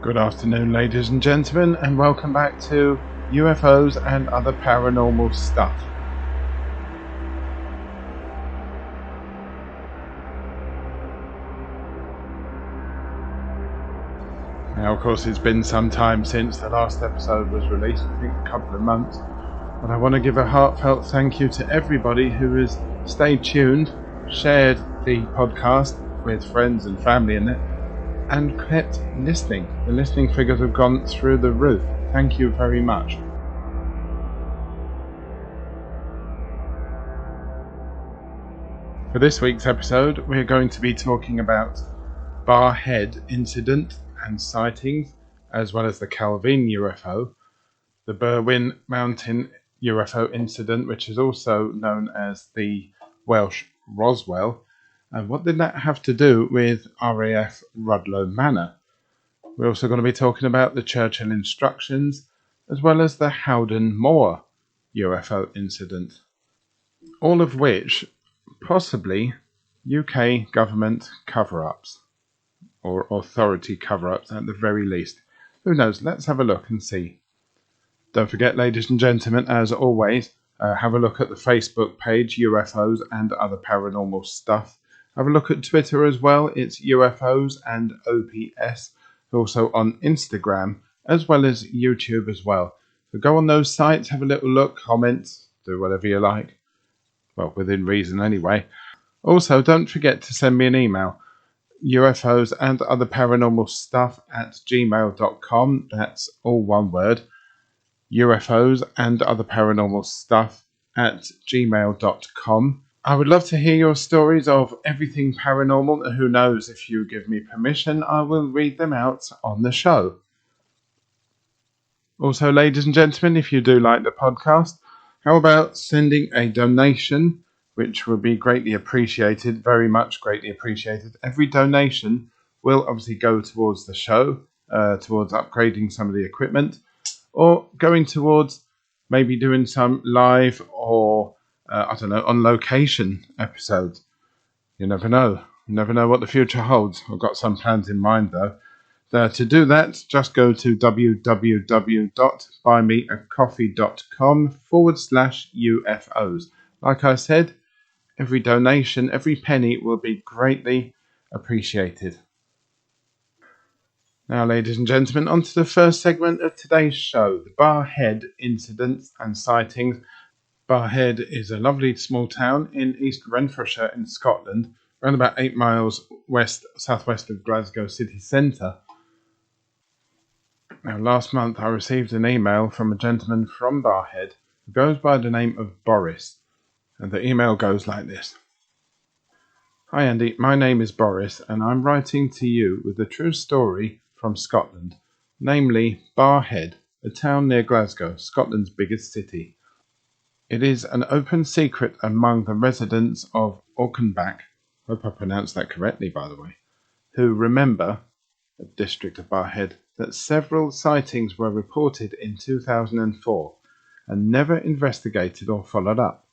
Good afternoon, ladies and gentlemen, and welcome back to UFOs and other paranormal stuff. Now, of course, it's been some time since the last episode was released, I think a couple of months, but I want to give a heartfelt thank you to everybody who has stayed tuned, shared the podcast with friends and family in it, and kept listening. The listening figures have gone through the roof. Thank you very much. For this week's episode, we're going to be talking about Barrhead Incident and sightings, as well as the Kelvin UFO, the Berwyn Mountain UFO Incident, which is also known as the Welsh Roswell. And what did that have to do with RAF Rudloe Manor? We're also going to be talking about the Churchill instructions, as well as the Howden Moor UFO incident. All of which possibly UK government cover-ups, or authority cover-ups at the very least. Who knows? Let's have a look and see. Don't forget, ladies and gentlemen, as always, have a look at the Facebook page, UFOs and other paranormal stuff. Have a look at Twitter as well. It's UFOs and OPS. Also on Instagram, as well as YouTube as well. So go on those sites, have a little look, comment, do whatever you like. Well, within reason anyway. Also, don't forget to send me an email. UFOs and other paranormal stuff at gmail.com. That's all one word. UFOs and other paranormal stuff at gmail.com. I would love to hear your stories of everything paranormal, and who knows, if you give me permission, I will read them out on the show. Also, ladies and gentlemen, if you do like the podcast, how about sending a donation, which would be greatly appreciated, very much greatly appreciated. Every donation will obviously go towards the show, towards upgrading some of the equipment, or going towards maybe doing some live or on location episodes. You never know. You never know what the future holds. I've got some plans in mind, though. To do that, just go to www.buymeacoffee.com/UFOs. Like I said, every donation, every penny will be greatly appreciated. Now, ladies and gentlemen, on to the first segment of today's show, the Barrhead Incidents and Sightings. Barrhead is a lovely small town in East Renfrewshire in Scotland, around about 8 miles southwest of Glasgow city centre. Now, last month I received an email from a gentleman from Barrhead who goes by the name of Boris, and the email goes like this. Hi Andy, my name is Boris and I'm writing to you with a true story from Scotland, namely Barrhead, a town near Glasgow, Scotland's biggest city. It is an open secret among the residents of Auchenbach, hope I pronounced that correctly by the way, who remember, the district of Barrhead, that several sightings were reported in 2004 and never investigated or followed up.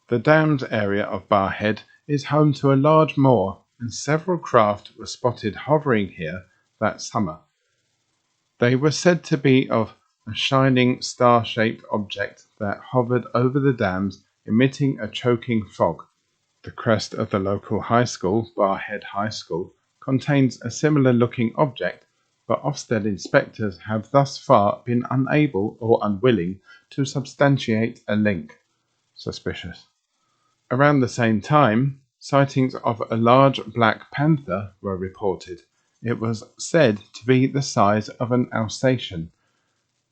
The Downs area of Barrhead is home to a large moor, and several craft were spotted hovering here that summer. They were said to be of a shining star-shaped object that hovered over the dams, emitting a choking fog. The crest of the local high school, Barrhead High School, contains a similar-looking object, but Ofsted inspectors have thus far been unable or unwilling to substantiate a link. Suspicious. Around the same time, sightings of a large black panther were reported. It was said to be the size of an Alsatian,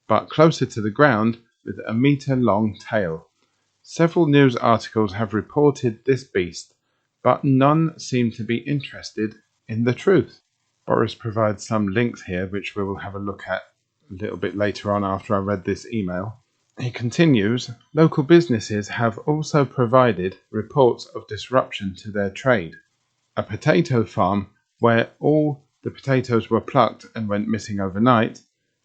but closer to the ground with a metre-long tail. Several news articles have reported this beast, but none seem to be interested in the truth. Boris provides some links here, which we will have a look at a little bit later on after I read this email. He continues, local businesses have also provided reports of disruption to their trade. A potato farm where all the potatoes were plucked and went missing overnight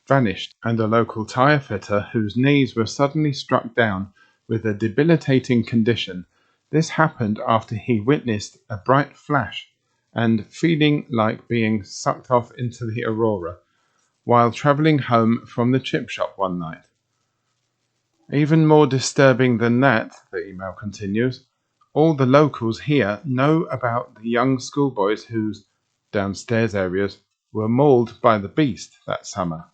vanished, and a local tyre fitter whose knees were suddenly struck down with a debilitating condition. This happened after he witnessed a bright flash and feeling like being sucked off into the aurora while travelling home from the chip shop one night. Even more disturbing than that, the email continues, all the locals here know about the young schoolboys whose downstairs areas were mauled by the beast that summer.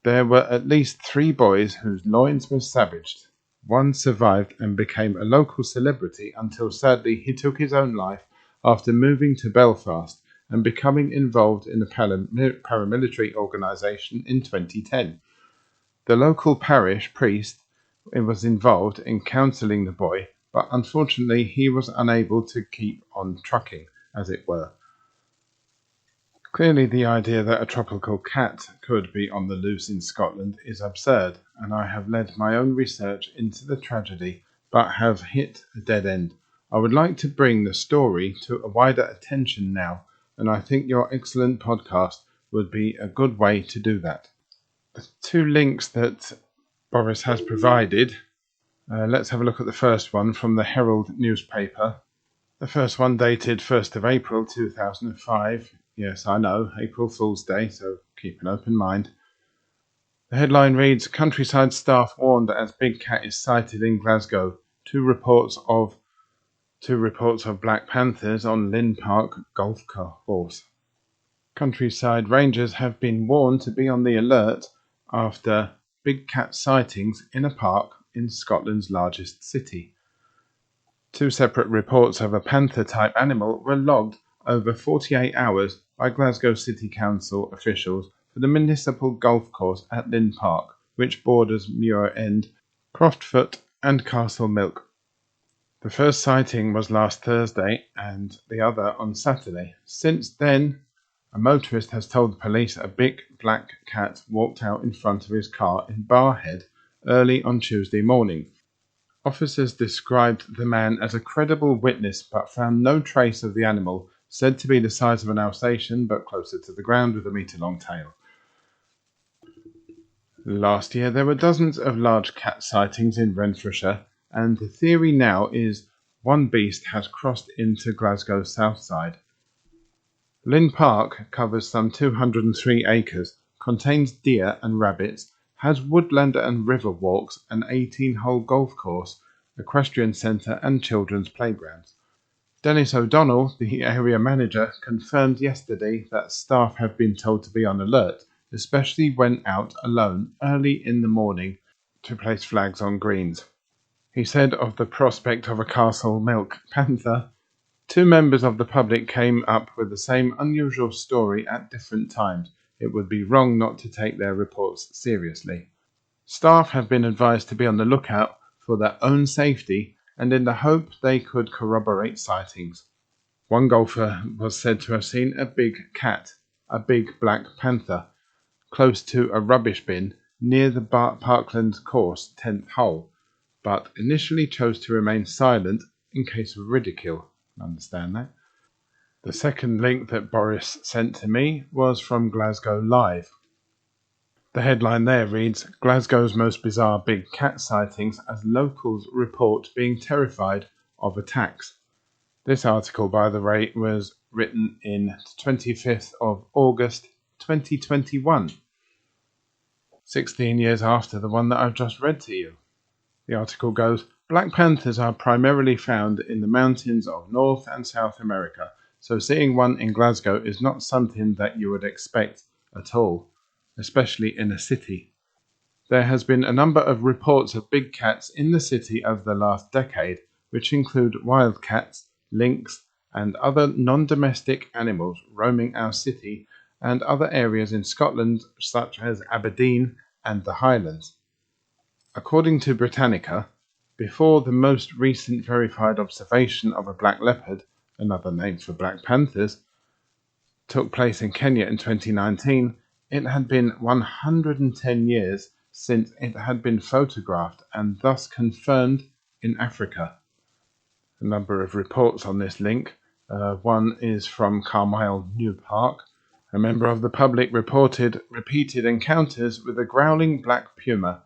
There were at least 3 boys whose loins were savaged. One survived and became a local celebrity until sadly he took his own life after moving to Belfast and becoming involved in a paramilitary organisation in 2010. The local parish priest was involved in counselling the boy, but unfortunately he was unable to keep on trucking, as it were. Clearly the idea that a tropical cat could be on the loose in Scotland is absurd, and I have led my own research into the tragedy, but have hit a dead end. I would like to bring the story to a wider attention now, and I think your excellent podcast would be a good way to do that. The 2 links that Boris has provided, let's have a look at the first one from the Herald newspaper. The first one dated 1st of April 2005. Yes, I know, April Fool's Day, so keep an open mind. The headline reads, Countryside staff warned as big cat is sighted in Glasgow. Two reports of black panthers on Lynn Park golf course. Countryside rangers have been warned to be on the alert after big cat sightings in a park in Scotland's largest city. 2 separate reports of a panther-type animal were logged over 48 hours by Glasgow City Council officials for the municipal golf course at Lynn Park, which borders Moor End, Croftfoot and Castle Milk. The first sighting was last Thursday and the other on Saturday. Since then, a motorist has told police a big black cat walked out in front of his car in Barrhead early on Tuesday morning. Officers described the man as a credible witness but found no trace of the animal, said to be the size of an Alsatian but closer to the ground with a metre-long tail. Last year there were dozens of large cat sightings in Renfrewshire, and the theory now is one beast has crossed into Glasgow's south side. Lynn Park covers some 203 acres, contains deer and rabbits, has woodland and river walks, an 18-hole golf course, equestrian centre and children's playgrounds. Dennis O'Donnell, the area manager, confirmed yesterday that staff have been told to be on alert, especially when out alone early in the morning to place flags on greens. He said of the prospect of a Castle Milk panther, 2 members of the public came up with the same unusual story at different times. It would be wrong not to take their reports seriously. Staff have been advised to be on the lookout for their own safety and in the hope they could corroborate sightings. One golfer was said to have seen a big cat, a big black panther, close to a rubbish bin near the Parkland course 10th hole, but initially chose to remain silent in case of ridicule. Understand that? The second link that Boris sent to me was from Glasgow Live. The headline there reads, Glasgow's most bizarre big cat sightings as locals report being terrified of attacks. This article, by the way, was written in 25th of August 2021, 16 years after the one that I've just read to you. The article goes, Black panthers are primarily found in the mountains of North and South America, so seeing one in Glasgow is not something that you would expect at all, especially in a city. There has been a number of reports of big cats in the city over the last decade, which include wildcats, lynx, and other non-domestic animals roaming our city and other areas in Scotland such as Aberdeen and the Highlands. According to Britannica, before the most recent verified observation of a black leopard, another name for black panthers, took place in Kenya in 2019, it had been 110 years since it had been photographed and thus confirmed in Africa. A number of reports on this link. One is from Carmyle New Park. A member of the public reported repeated encounters with a growling black puma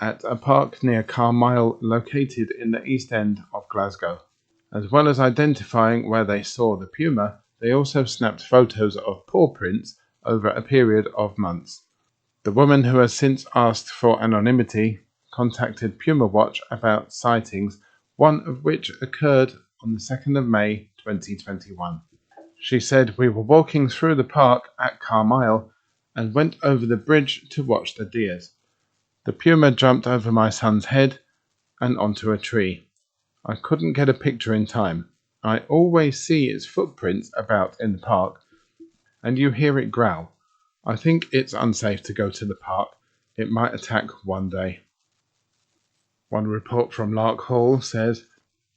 at a park near Carmyle located in the east end of Glasgow. As well as identifying where they saw the puma, they also snapped photos of paw prints over a period of months. The woman, who has since asked for anonymity, contacted Puma Watch about sightings, one of which occurred on the 2nd of May 2021. She said, "We were walking through the park at Carlisle and went over the bridge to watch the deers. The puma jumped over my son's head and onto a tree. I couldn't get a picture in time. I always see its footprints about in the park, and you hear it growl. I think it's unsafe to go to the park. It might attack one day." One report from Lark Hall says,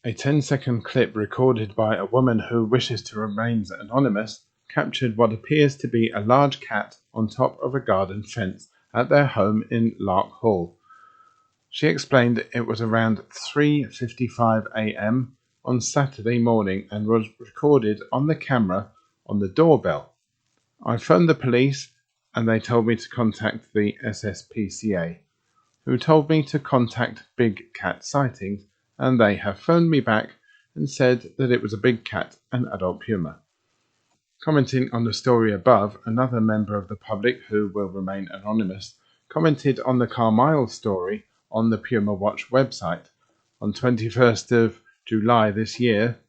"A 10-second clip recorded by a woman who wishes to remain anonymous captured what appears to be a large cat on top of a garden fence at their home in Lark Hall. She explained it was around 3:55 a.m. on Saturday morning and was recorded on the camera on the doorbell. I phoned the police and they told me to contact the SSPCA, who told me to contact Big Cat Sightings, and they have phoned me back and said that it was a big cat, an adult puma." Commenting on the story above, another member of the public, who will remain anonymous, commented on the Carlisle story on the Puma Watch website. On 21st of July this year,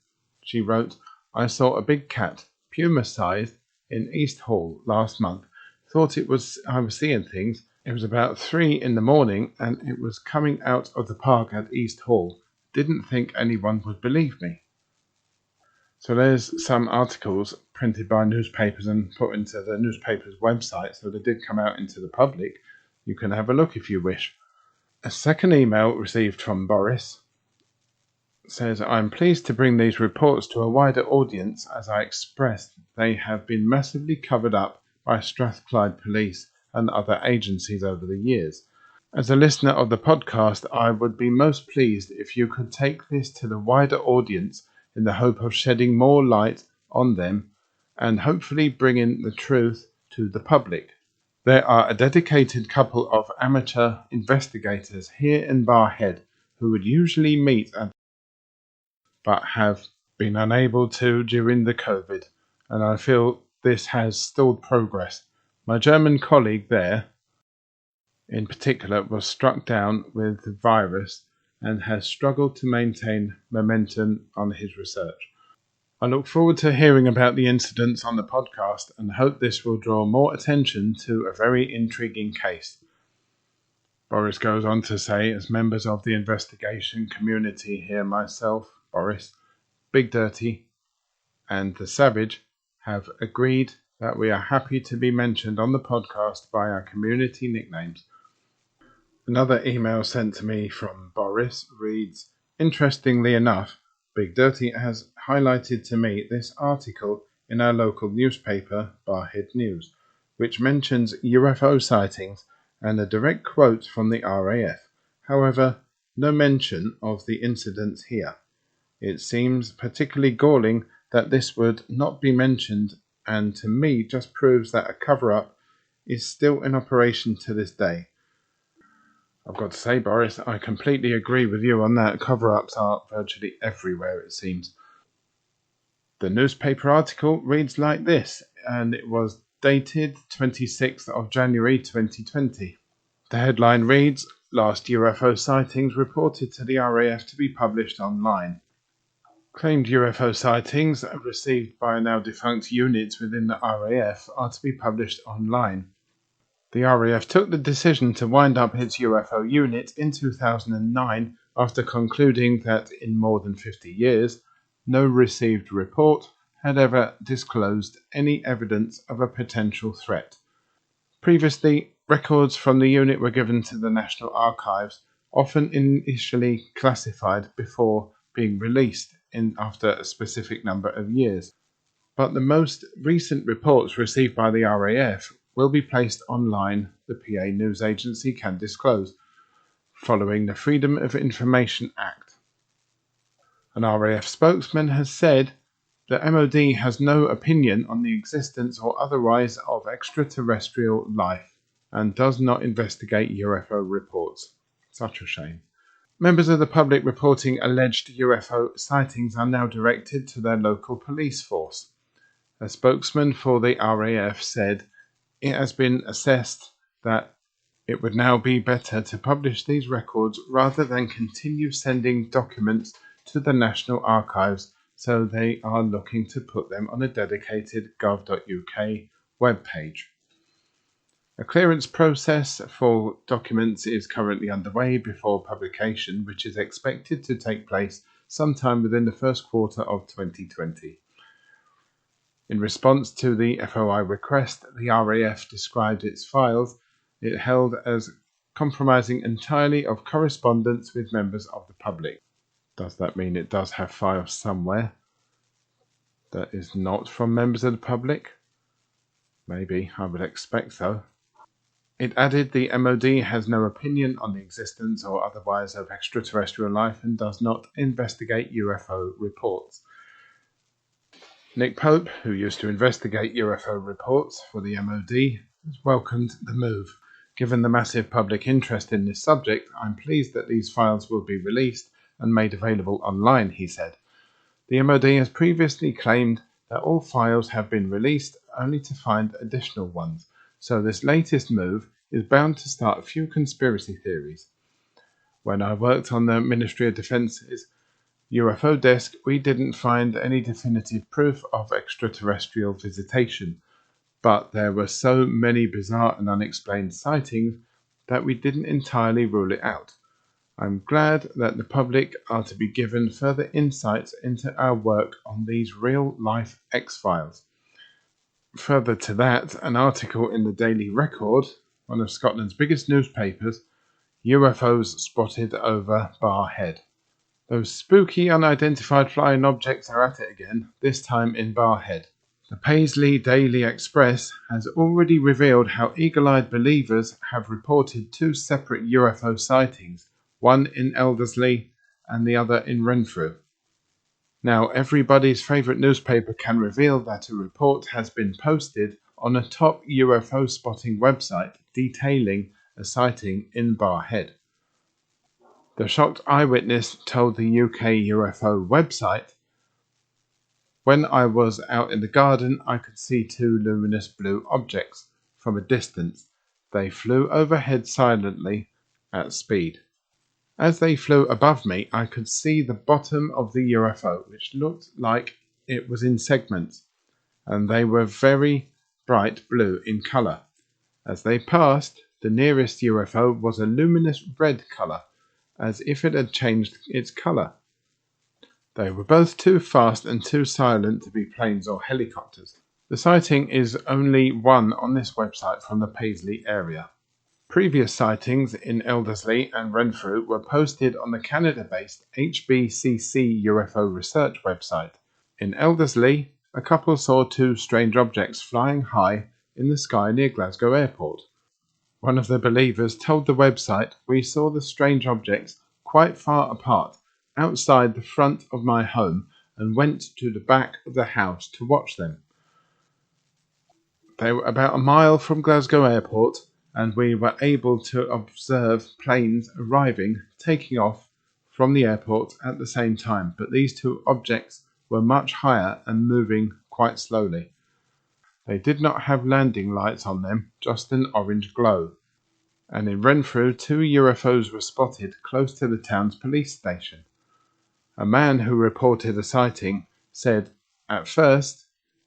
she wrote, "I saw a big cat, puma-sized, in East Hall last month. Thought I was seeing things. It was about 3 in the morning and it was coming out of the park at East Hall. Didn't think anyone would believe me." So there's some articles printed by newspapers and put into the newspaper's website, so they did come out into the public. You can have a look if you wish. A second email received from Boris says, "I'm pleased to bring these reports to a wider audience. As I expressed, they have been massively covered up by Strathclyde Police and other agencies over the years. As a listener of the podcast, I would be most pleased if you could take this to the wider audience in the hope of shedding more light on them and hopefully bringing the truth to the public. There are a dedicated couple of amateur investigators here in Barrhead who would usually meet but have been unable to during the COVID, and I feel this has stalled progress. My German colleague there, in particular, was struck down with the virus and has struggled to maintain momentum on his research. I look forward to hearing about the incidents on the podcast and hope this will draw more attention to a very intriguing case." Boris goes on to say, "As members of the investigation community here, myself, Boris, Big Dirty, and the Savage have agreed that we are happy to be mentioned on the podcast by our community nicknames." Another email sent to me from Boris reads, "Interestingly enough, Big Dirty has highlighted to me this article in our local newspaper, Barrhead News, which mentions UFO sightings and a direct quote from the RAF. However, no mention of the incidents here. It seems particularly galling that this would not be mentioned, and to me just proves that a cover-up is still in operation to this day." I've got to say, Boris, I completely agree with you on that. Cover-ups are virtually everywhere, it seems. The newspaper article reads like this, and it was dated 26th of January 2020. The headline reads, "Last UFO sightings reported to the RAF to be published online." Claimed UFO sightings received by now defunct units within the RAF are to be published online. The RAF took the decision to wind up its UFO unit in 2009 after concluding that in more than 50 years, no received report had ever disclosed any evidence of a potential threat. Previously, records from the unit were given to the National Archives, often initially classified before being released after a specific number of years. But the most recent reports received by the RAF will be placed online, the PA News Agency can disclose, following the Freedom of Information Act. An RAF spokesman has said the MOD has no opinion on the existence or otherwise of extraterrestrial life and does not investigate UFO reports. Such a shame. Members of the public reporting alleged UFO sightings are now directed to their local police force. A spokesman for the RAF said it has been assessed that it would now be better to publish these records rather than continue sending documents to the National Archives, so they are looking to put them on a dedicated gov.uk webpage. A clearance process for documents is currently underway before publication, which is expected to take place sometime within the first quarter of 2020. In response to the FOI request, the RAF described its files it held as comprising entirely of correspondence with members of the public. Does that mean it does have files somewhere that is not from members of the public? Maybe, I would expect so. It added the MOD has no opinion on the existence or otherwise of extraterrestrial life and does not investigate UFO reports. Nick Pope, who used to investigate UFO reports for the MOD, has welcomed the move. Given the massive public interest in this subject, I'm pleased that these files will be released and made available online, he said. The MOD has previously claimed that all files have been released only to find additional ones, so this latest move is bound to start a few conspiracy theories. When I worked on the Ministry of Defence's UFO desk, we didn't find any definitive proof of extraterrestrial visitation, but there were so many bizarre and unexplained sightings that we didn't entirely rule it out. I'm glad that the public are to be given further insights into our work on these real-life X-Files. Further to that, an article in the Daily Record, one of Scotland's biggest newspapers, UFOs spotted over Barrhead. Those spooky unidentified flying objects are at it again, this time in Barrhead. The Paisley Daily Express has already revealed how eagle-eyed believers have reported two separate UFO sightings, one in Elderslie and the other in Renfrew. Now, everybody's favourite newspaper can reveal that a report has been posted on a top UFO spotting website detailing a sighting in Barrhead. The shocked eyewitness told the UK UFO website, "When I was out in the garden, I could see two luminous blue objects from a distance. They flew overhead silently at speed. As they flew above me, I could see the bottom of the UFO, which looked like it was in segments, and they were very bright blue in colour. As they passed, the nearest UFO was a luminous red colour, as if it had changed its colour. They were both too fast and too silent to be planes or helicopters." The sighting is only one on this website from the Paisley area. Previous sightings in Elderslie and Renfrew were posted on the Canada-based HBCC UFO research website. In Elderslie, a couple saw two strange objects flying high in the sky near Glasgow Airport. One of the believers told the website, "We saw the strange objects quite far apart, outside the front of my home, and went to the back of the house to watch them. They were about a mile from Glasgow Airport, and we were able to observe planes arriving, taking off from the airport at the same time, but these two objects were much higher and moving quite slowly. They did not have landing lights on them, just an orange glow." And in Renfrew, two UFOs were spotted close to the town's police station. A man who reported a sighting said, "At first,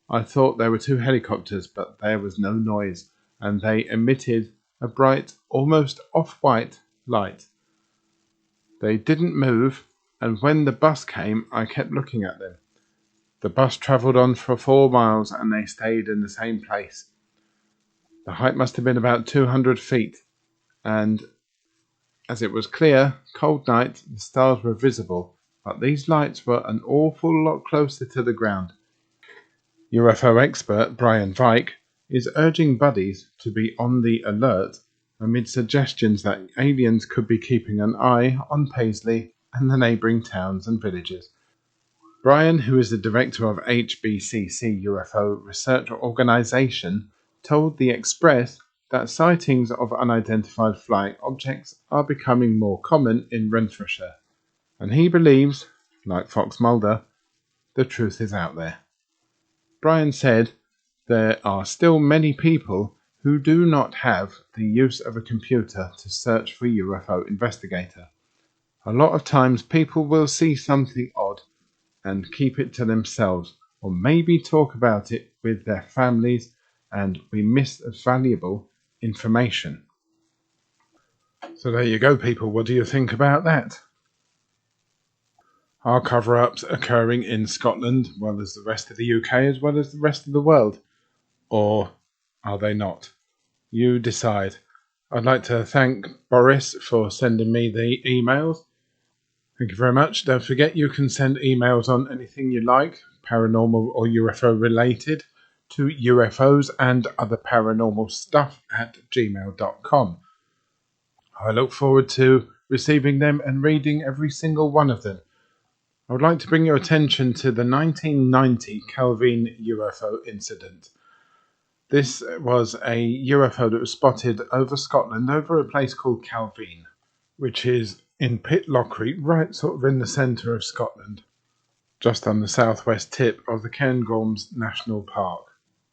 I thought there were two helicopters, but there was no noise, and they emitted a bright, almost off-white light. They didn't move, and when the bus came, I kept looking at them. The bus travelled on for 4 miles, and they stayed in the same place. The height must have been about 200 feet, and as it was clear, cold night, the stars were visible, but these lights were an awful lot closer to the ground." UFO expert Brian Vike is urging buddies to be on the alert amid suggestions that aliens could be keeping an eye on Paisley and the neighbouring towns and villages. Brian, who is the director of HBCC UFO Research Organisation, told The Express that sightings of unidentified flying objects are becoming more common in Renfrewshire, and he believes, like Fox Mulder, the truth is out there. Brian said there are still many people who do not have the use of a computer to search for UFO investigator. A lot of times people will see something odd and keep it to themselves, or maybe talk about it with their families, and we miss valuable information. So there you go, people. What do you think about that? Are cover-ups occurring in Scotland, well as the rest of the UK, as well as the rest of the world? Or are they not? You decide. I'd like to thank Boris for sending me the emails. Thank you very much. Don't forget you can send emails on anything you like, paranormal or UFO related, to UFOs and other paranormal stuff at gmail.com. I look forward to receiving them and reading every single one of them. I would like to bring your attention to the 1990 Calvin Ufo Incident. This was a UFO that was spotted over Scotland, over a place called Calvin, which is in Pitlochry, right sort of in the centre of Scotland, just on the southwest tip of the Cairngorms National Park.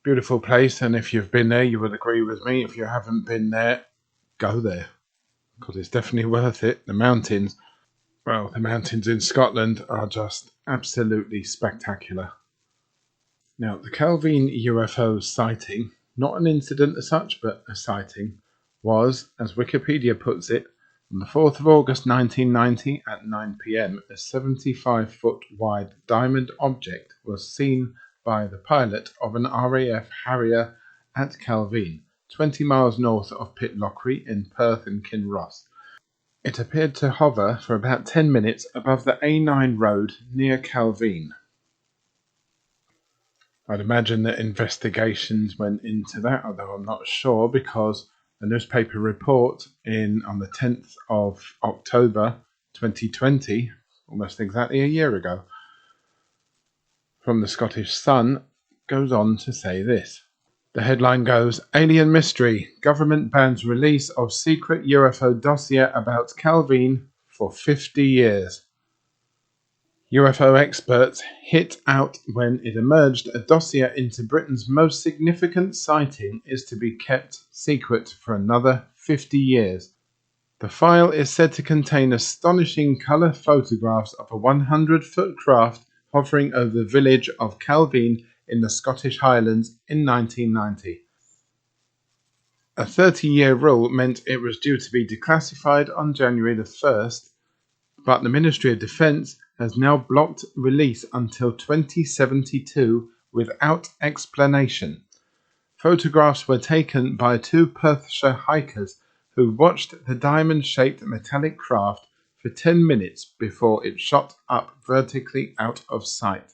Beautiful place, and if you've been there, you would agree with me. If you haven't been there, go there, because it's definitely worth it. The mountains in Scotland are just absolutely spectacular. Now, the Kelvin Ufo sighting, not an incident as such, but a sighting, was, as Wikipedia puts it, on the 4th of August 1990 at 9 p.m, a 75-foot wide diamond object was seen by the pilot of an RAF Harrier at Calvin, 20 miles north of Pitlochry in Perth and Kinross. It appeared to hover for about 10 minutes above the A9 road near Calvin. I'd imagine that investigations went into that, although I'm not sure, because a newspaper report on the 10th of October 2020, almost exactly a year ago, from the Scottish Sun, goes on to say this. The headline goes, Alien Mystery, Government bans release of secret UFO dossier about Calvin for 50 years. UFO experts hit out when it emerged a dossier into Britain's most significant sighting is to be kept secret for another 50 years. The file is said to contain astonishing colour photographs of a 100-foot craft hovering over the village of Calvin in the Scottish Highlands in 1990. A 30-year rule meant it was due to be declassified on January the 1st, but the Ministry of Defence has now blocked release until 2072 without explanation. Photographs were taken by two Perthshire hikers who watched the diamond-shaped metallic craft for 10 minutes before it shot up vertically out of sight.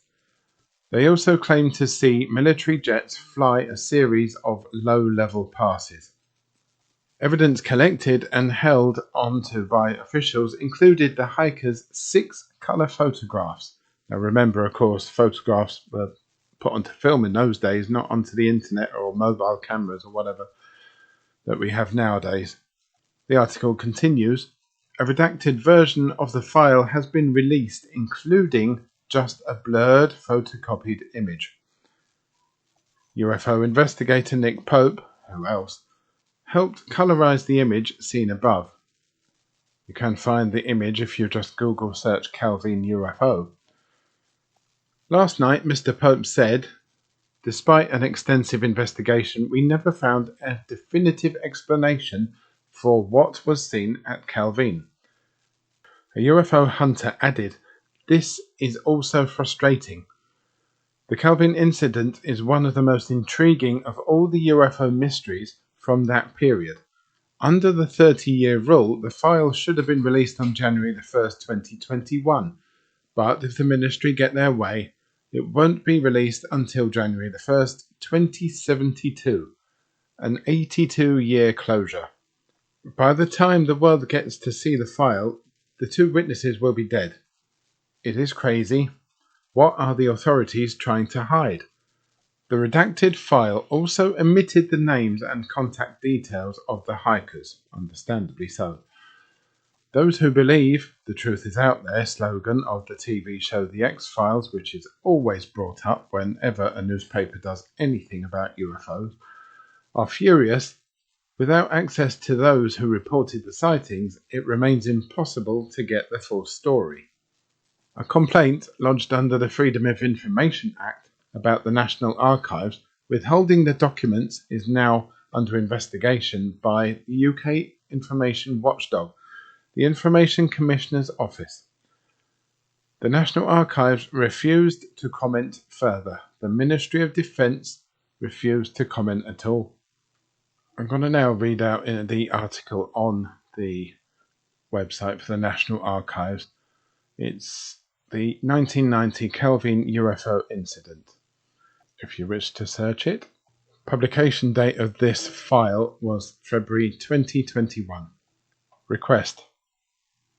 They also claimed to see military jets fly a series of low-level passes. Evidence collected and held onto by officials included the hikers' 6 colour photographs. Now remember, of course, photographs were put onto film in those days, not onto the internet or mobile cameras or whatever that we have nowadays. The article continues, a redacted version of the file has been released, including just a blurred photocopied image. UFO investigator Nick Pope, who else, helped colorise the image seen above. You can find the image if you just Google search Calvin UFO. Last night, Mr. Pope said, despite an extensive investigation, we never found a definitive explanation for what was seen at Calvin. A UFO hunter added, this is also frustrating. The Calvin incident is one of the most intriguing of all the UFO mysteries from that period. Under the 30-year rule, the file should have been released on January the 1st, 2021, but if the ministry get their way, it won't be released until January the 1st, 2072, an 82-year closure. By the time the world gets to see the file, the 2 witnesses will be dead. It is crazy. What are the authorities trying to hide? The redacted file also omitted the names and contact details of the hikers, understandably so. Those who believe the truth is out there slogan of the TV show The X-Files, which is always brought up whenever a newspaper does anything about UFOs, are furious. Without access to those who reported the sightings, it remains impossible to get the full story. A complaint lodged under the Freedom of Information Act about the National Archives withholding the documents is now under investigation by the UK information watchdog, the Information Commissioner's Office. The National Archives refused to comment further. The Ministry of Defence refused to comment at all. I'm going to now read out the article on the website for the National Archives. It's the 1990 Kelvin Ufo Incident, if you wish to search it. Publication date of this file was February 2021. Request.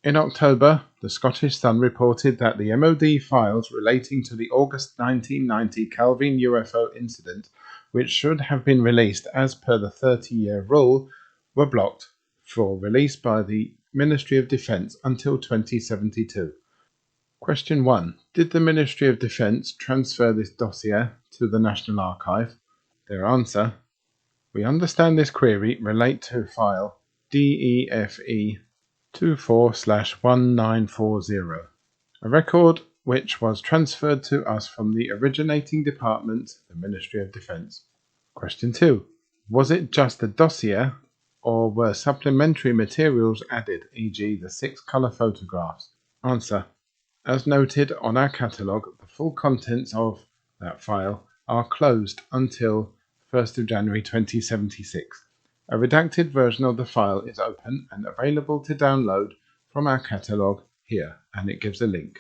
In October, the Scottish Sun reported that the MOD files relating to the August 1990 Calvin Ufo Incident, which should have been released as per the 30-year rule, were blocked for release by the Ministry of Defence until 2072. Question 1. Did the Ministry of Defence transfer this dossier to the National Archive? Their answer. We understand this query relate to file DEFE 24/1940, a record which was transferred to us from the originating department, the Ministry of Defence. Question 2. Was it just a dossier, or were supplementary materials added, e.g. the 6 colour photographs? Answer. As noted on our catalogue, the full contents of that file are closed until 1st of January 2076. A redacted version of the file is open and available to download from our catalogue here, and it gives a link.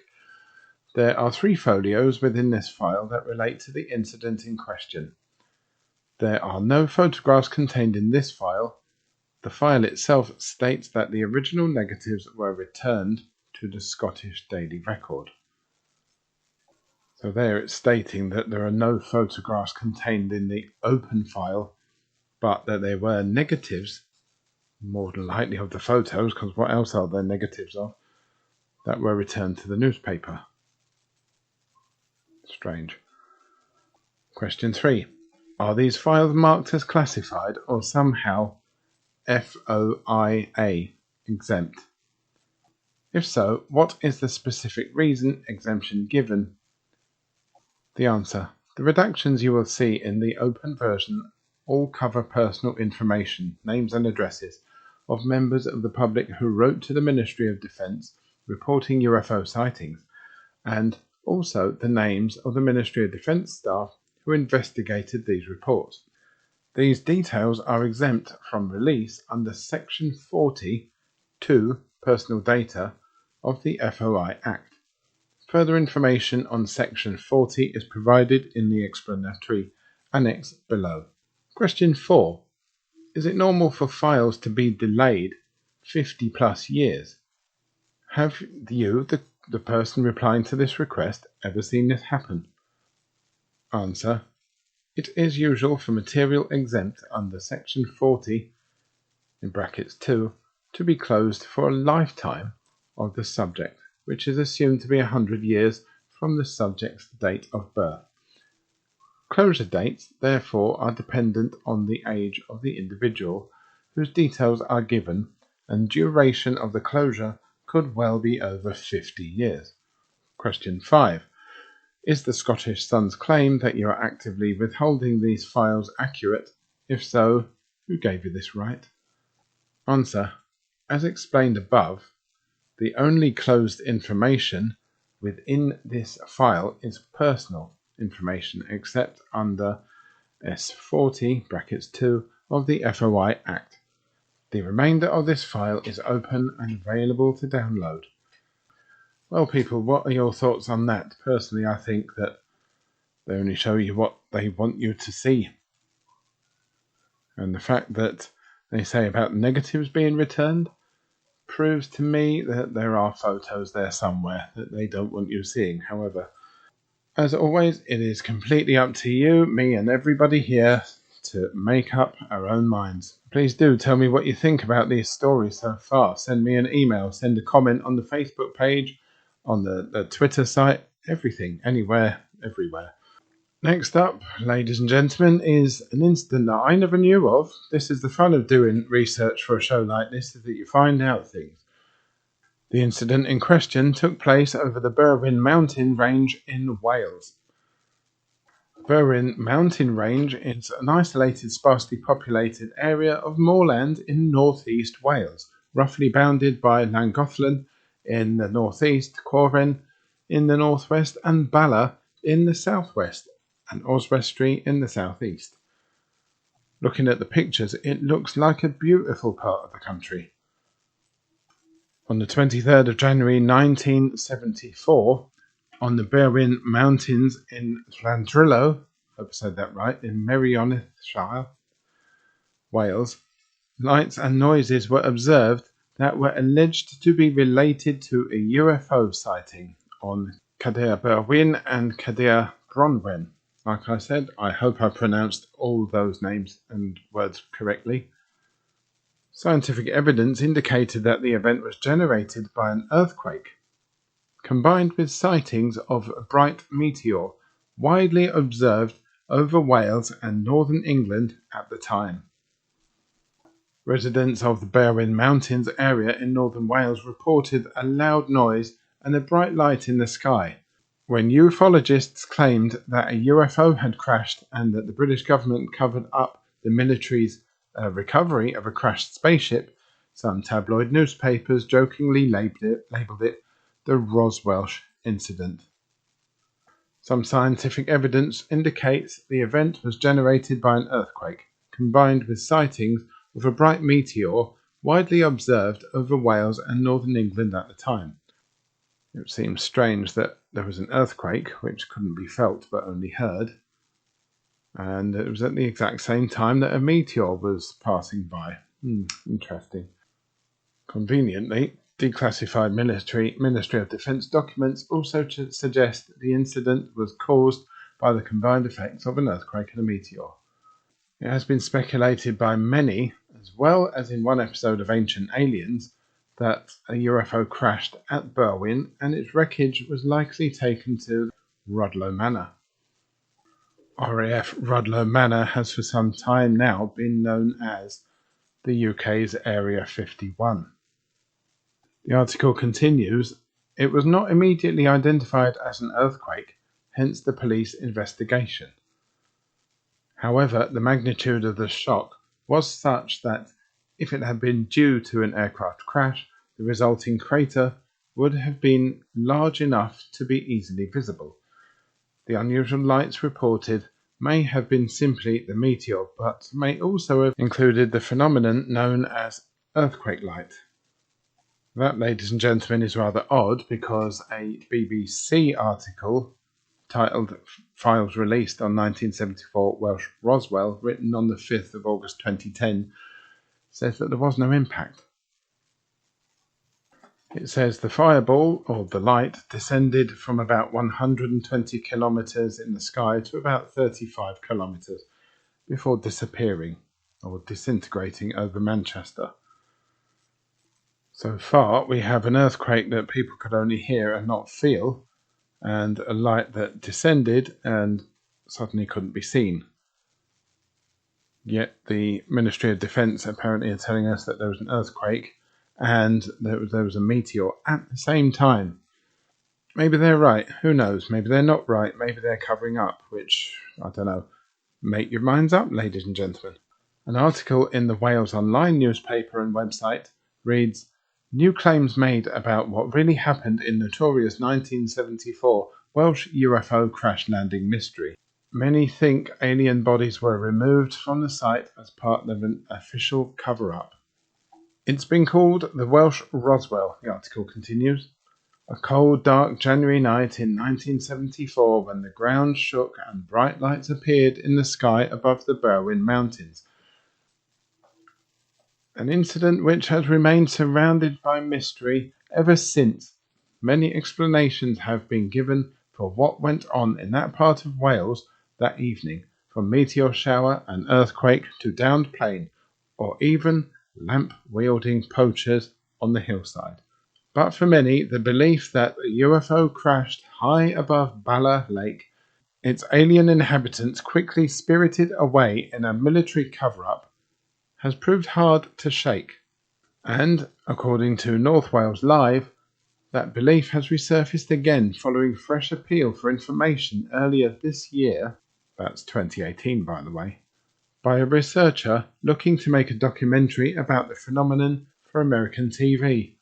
There are 3 folios within this file that relate to the incident in question. There are no photographs contained in this file. The file itself states that the original negatives were returned to the Scottish Daily Record. So there it's stating that there are no photographs contained in the open file, but that there were negatives, more than likely of the photos, because what else are there negatives of, that were returned to the newspaper. Strange. Question 3. Are these files marked as classified or somehow FOIA exempt? If so, what is the specific reason exemption given? The answer. The redactions you will see in the open version all cover personal information, names and addresses, of members of the public who wrote to the Ministry of Defence reporting UFO sightings, and also the names of the Ministry of Defence staff who investigated these reports. These details are exempt from release under Section 40 2 Personal Data of the FOI Act. Further information on Section 40 is provided in the explanatory annex below. Question 4. Is it normal for files to be delayed 50 plus years? Have you, the person replying to this request, ever seen this happen? Answer. It is usual for material exempt under Section 40 in brackets 2 to be closed for a lifetime of the subject, which is assumed to be 100 years from the subject's date of birth. Closure dates, therefore, are dependent on the age of the individual whose details are given, and duration of the closure could well be over 50 years. Question 5. Is the Scottish Sun's claim that you are actively withholding these files accurate? If so, who gave you this right? Answer. As explained above, the only closed information within this file is personal information, except under S40 brackets 2 of the FOI Act. The remainder of this file is open and available to download. Well, people, what are your thoughts on that? Personally, I think that they only show you what they want you to see. And the fact that they say about negatives being returned proves to me that there are photos there somewhere that they don't want you seeing. However, As always, it is completely up to you, me and everybody here, to make up our own minds. Please do tell me what you think about these stories so far. Send me an email, send a comment on the Facebook page, on the Twitter site, everything, anywhere, everywhere. Next up, ladies and gentlemen, is an incident that I never knew of. This is the fun of doing research for a show like this, is that you find out things. The incident in question took place over the Berwyn mountain range in Wales. Berwyn mountain range is an isolated, sparsely populated area of moorland in northeast Wales, roughly bounded by Llangollen in the northeast, Corwen in the northwest, and Bala in the southwest, and Oswestry in the southeast. Looking at the pictures, it looks like a beautiful part of the country. On the 23rd of January 1974, on the Berwyn Mountains in Rudloe, I hope I said that right, in Merionethshire, Wales, lights and noises were observed that were alleged to be related to a UFO sighting on Cadair Berwyn and Cadair Bronwen. Like I said, I hope I pronounced all those names and words correctly. Scientific evidence indicated that the event was generated by an earthquake, combined with sightings of a bright meteor widely observed over Wales and northern England at the time. Residents of the Berwyn Mountains area in northern Wales reported a loud noise and a bright light in the sky. When ufologists claimed that a UFO had crashed and that the British government covered up the military's recovery of a crashed spaceship, some tabloid newspapers jokingly labelled it the Roswelsh Incident. Some scientific evidence indicates the event was generated by an earthquake, combined with sightings of a bright meteor widely observed over Wales and northern England at the time. It seems strange that there was an earthquake, which couldn't be felt but only heard, and it was at the exact same time that a meteor was passing by. Interesting. Conveniently, declassified Ministry of Defence documents also suggest that the incident was caused by the combined effects of an earthquake and a meteor. It has been speculated by many, as well as in one episode of Ancient Aliens, that a UFO crashed at Berwyn and its wreckage was likely taken to Rudloe Manor. RAF Rudloe Manor has for some time now been known as the UK's Area 51. The article continues, it was not immediately identified as an earthquake, hence the police investigation. However, the magnitude of the shock was such that if it had been due to an aircraft crash, the resulting crater would have been large enough to be easily visible. The unusual lights reported may have been simply the meteor, but may also have included the phenomenon known as earthquake light. That, ladies and gentlemen, is rather odd because a BBC article titled Files Released on 1974 Welsh Roswell, written on the 5th of August 2010, says that there was no impact. It says the fireball, or the light, descended from about 120 kilometres in the sky to about 35 kilometres before disappearing or disintegrating over Manchester. So far, we have an earthquake that people could only hear and not feel, and a light that descended and suddenly couldn't be seen. Yet the Ministry of Defence apparently are telling us that there was an earthquake and there was a meteor at the same time. Maybe they're right, who knows? Maybe they're not right, maybe they're covering up, which, I don't know. Make your minds up, ladies and gentlemen. An article in the Wales Online newspaper and website reads, New claims made about what really happened in notorious 1974 Welsh UFO crash landing mystery. Many think alien bodies were removed from the site as part of an official cover-up. It's been called the Welsh Roswell, the article continues. A cold, dark January night in 1974 when the ground shook and bright lights appeared in the sky above the Berwyn Mountains. An incident which has remained surrounded by mystery ever since. Many explanations have been given for what went on in that part of Wales that evening, from meteor shower and earthquake to downed plane, or even lamp-wielding poachers on the hillside. But for many, the belief that a UFO crashed high above Bala Lake, its alien inhabitants quickly spirited away in a military cover-up, has proved hard to shake. And, according to North Wales Live, that belief has resurfaced again following fresh appeal for information earlier this year, that's 2018 by the way, by a researcher looking to make a documentary about the phenomenon for American TV.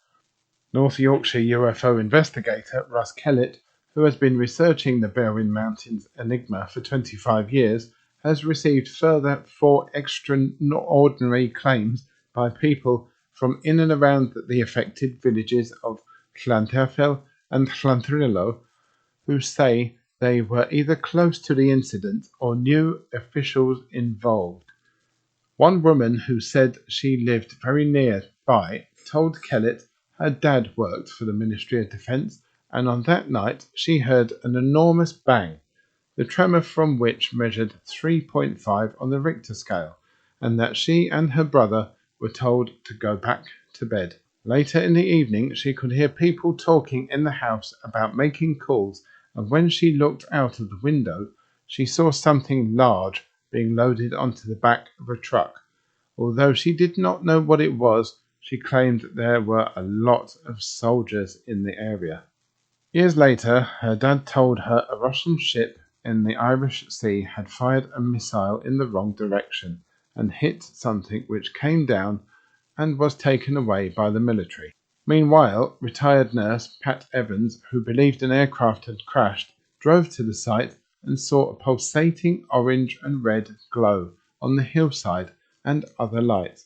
North Yorkshire UFO investigator Russ Kellett, who has been researching the Berwyn Mountains enigma for 25 years, has received further 4 extraordinary claims by people from in and around the affected villages of Llanterfel and Llanthrillo, who say they were either close to the incident or knew officials involved. One woman who said she lived very nearby told Kellett her dad worked for the Ministry of Defence, and on that night she heard an enormous bang, the tremor from which measured 3.5 on the Richter scale, and that she and her brother were told to go back to bed. Later in the evening she could hear people talking in the house about making calls, and when she looked out of the window she saw something large being loaded onto the back of a truck. Although she did not know what it was, she claimed there were a lot of soldiers in the area. Years later, her dad told her a Russian ship in the Irish Sea had fired a missile in the wrong direction and hit something which came down and was taken away by the military. Meanwhile, retired nurse Pat Evans, who believed an aircraft had crashed, drove to the site and saw a pulsating orange and red glow on the hillside and other lights.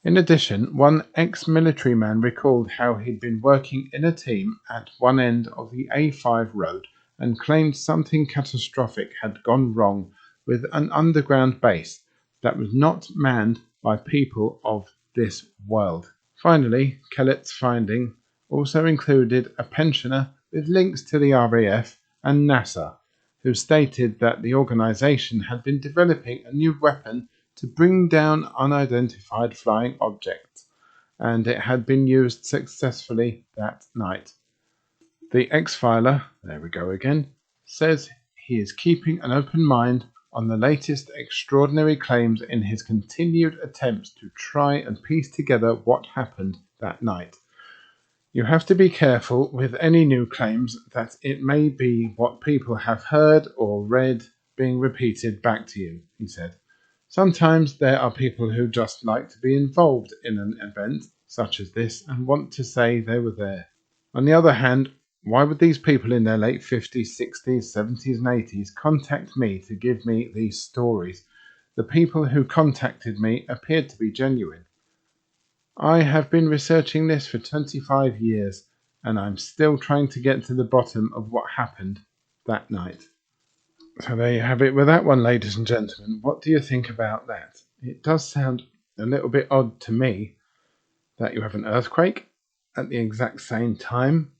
In addition, one ex-military man recalled how he'd been working in a team at one end of the A5 road and claimed something catastrophic had gone wrong with an underground base that was not manned by people of this world. Finally, Kellett's finding also included a pensioner with links to the RAF and NASA, who stated that the organisation had been developing a new weapon to bring down unidentified flying objects, and it had been used successfully that night. The ex-filer, there we go again, says he is keeping an open mind on the latest extraordinary claims in his continued attempts to try and piece together what happened that night. You have to be careful with any new claims that it may be what people have heard or read being repeated back to you, he said. Sometimes there are people who just like to be involved in an event such as this and want to say they were there. On the other hand, why would these people in their late 50s, 60s, 70s and 80s contact me to give me these stories? The people who contacted me appeared to be genuine. I have been researching this for 25 years and I'm still trying to get to the bottom of what happened that night. So there you have it with that one, ladies and gentlemen. What do you think about that? It does sound a little bit odd to me that you have an earthquake at the exact same time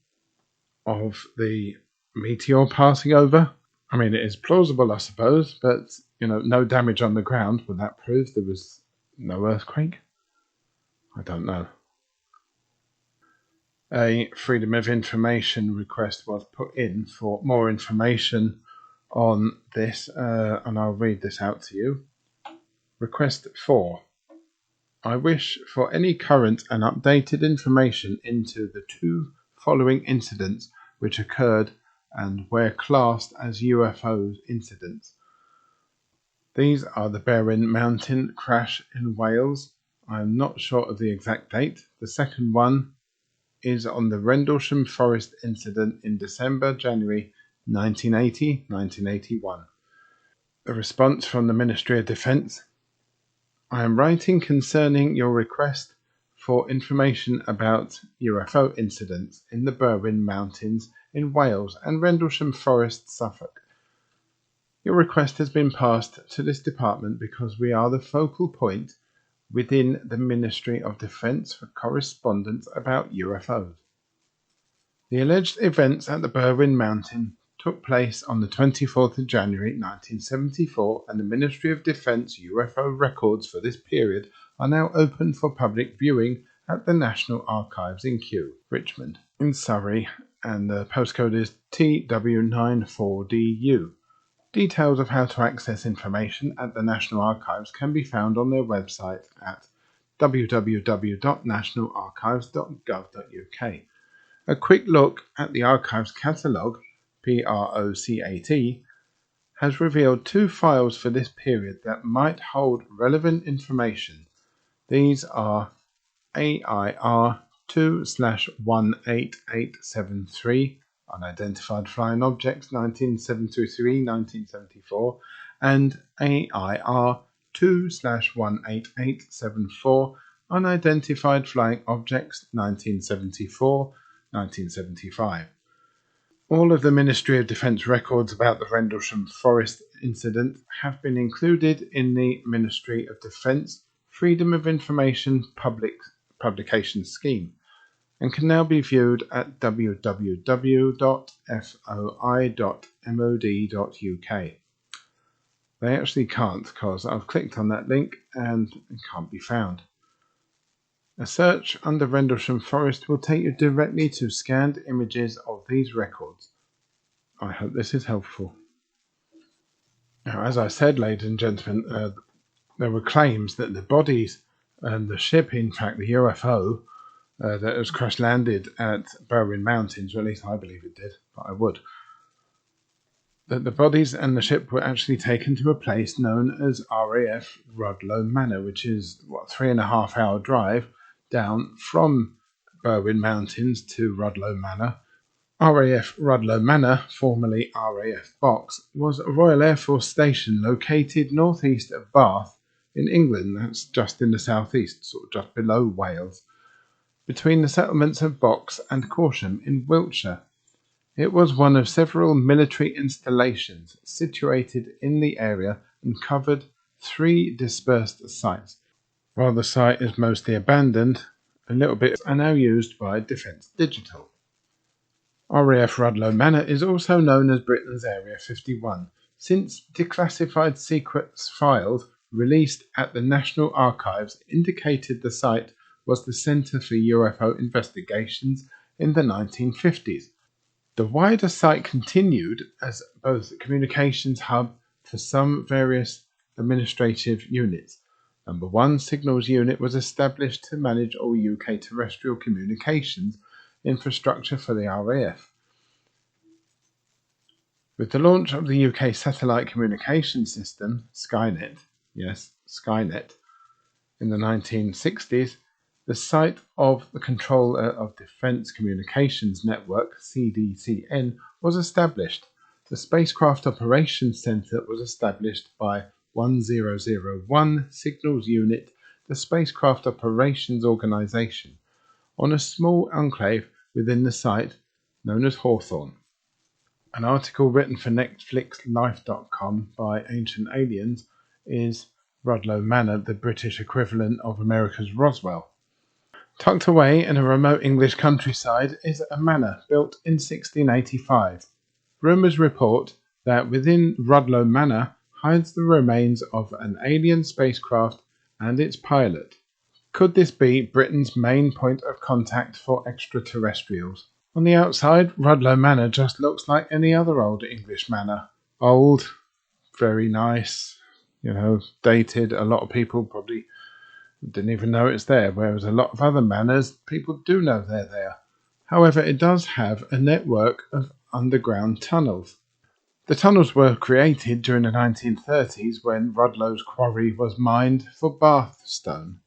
of the meteor passing over. I mean, it is plausible, I suppose, but, no damage on the ground. Would that prove there was no earthquake? I don't know. A Freedom of Information request was put in for more information on this, and I'll read this out to you. Request 4. I wish for any current and updated information into the 2 following incidents which occurred and were classed as UFO incidents. These are the Berwyn mountain crash in Wales. I am not sure of the exact date. The second one is on the Rendlesham Forest incident in December-January 1980-1981. A response from the Ministry of Defence. I am writing concerning your request for information about UFO incidents in the Berwyn Mountains in Wales and Rendlesham Forest, Suffolk. Your request has been passed to this department because we are the focal point within the Ministry of Defence for correspondence about UFOs. The alleged events at the Berwyn Mountain took place on the 24th of January 1974, and the Ministry of Defence UFO records for this period are now open for public viewing at the National Archives in Kew, Richmond, in Surrey, and the postcode is TW94DU. Details of how to access information at the National Archives can be found on their website at www.nationalarchives.gov.uk. A quick look at the Archives Catalogue, PROCAT, has revealed 2 files for this period that might hold relevant information. These are AIR 2/18873, Unidentified Flying Objects 1973-1974, and AIR 2/18874, Unidentified Flying Objects 1974-1975. All of the Ministry of Defence records about the Rendlesham Forest incident have been included in the Ministry of Defence Freedom of Information Publication Scheme and can now be viewed at www.foi.mod.uk. They actually can't, because I've clicked on that link and it can't be found. A search under Rendlesham Forest will take you directly to scanned images of these records. I hope this is helpful. Now, as I said, ladies and gentlemen, there were claims that the bodies and the ship, in fact the UFO, that was crash-landed at Berwyn Mountains, or at least I believe it did, but I would, that the bodies and the ship were actually taken to a place known as RAF Rudloe Manor, which is, 3.5-hour drive down from Berwyn Mountains to Rudloe Manor. RAF Rudloe Manor, formerly RAF Box, was a Royal Air Force station located northeast of Bath in England. That's just in the southeast, sort of just below Wales, between the settlements of Box and Corsham in Wiltshire. It was one of several military installations situated in the area and covered 3 dispersed sites. While the site is mostly abandoned, a little bit are now used by Defence Digital. RAF Rudloe Manor is also known as Britain's Area 51, since declassified secrets files released at the National Archives indicated the site was the centre for UFO investigations in the 1950s. The wider site continued as both a communications hub for some various administrative units. Number 1 Signals Unit was established to manage all UK terrestrial communications infrastructure for the RAF. With the launch of the UK satellite communication system, Skynet, yes, Skynet, in the 1960s, the site of the Controller of Defence Communications Network, CDCN, was established. The Spacecraft Operations Centre was established by 1001 Signals Unit, the Spacecraft Operations Organisation, on a small enclave within the site known as Hawthorne. An article written for NetflixLife.com by Ancient Aliens is Rudloe Manor, the British equivalent of America's Roswell. Tucked away in a remote English countryside is a manor built in 1685. Rumours report that within Rudloe Manor hides the remains of an alien spacecraft and its pilot. Could this be Britain's main point of contact for extraterrestrials? On the outside, Rudloe Manor just looks like any other old English manor. Old, very nice, dated. A lot of people probably didn't even know it's there, whereas a lot of other manors, people do know they're there. However, it does have a network of underground tunnels. The tunnels were created during the 1930s when Rudloe's quarry was mined for Bathstone.